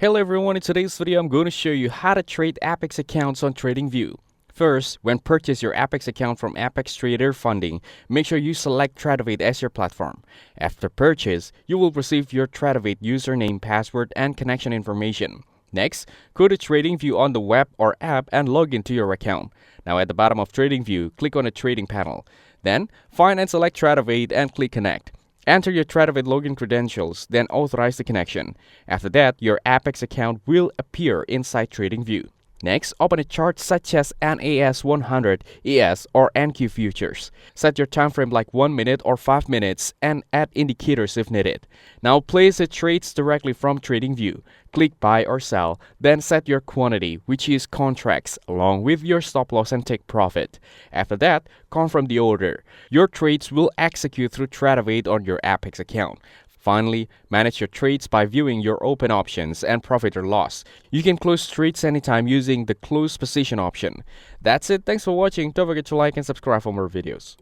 Hello everyone, in today's video I'm going to show you how to trade Apex accounts on Tradingview. First, when purchase your Apex account from Apex Trader Funding, make sure you select Tradingview as your platform. After purchase, you will receive your Tradingview username, password, and connection information. Next, go to Tradingview on the web or app and log into your account. Now at the bottom of Tradingview, click on the trading panel. Then, find and select Tradingview and click Connect. Enter your Tradingview login credentials, then authorize the connection. After that, your Apex account will appear inside Tradingview. Next, open a chart such as NAS 100, ES, or NQ futures. Set your time frame like 1 minute or 5 minutes and add indicators if needed. Now place the trades directly from Tradingview. Click buy or sell, then set your quantity, which is contracts, along with your stop loss and take profit. After that, confirm the order. Your trades will execute through Tradingview on your Apex account. Finally, manage your trades by viewing your open options and profit or loss. You can close trades anytime using the close position option. That's it. Thanks for watching. Don't forget to like and subscribe for more videos.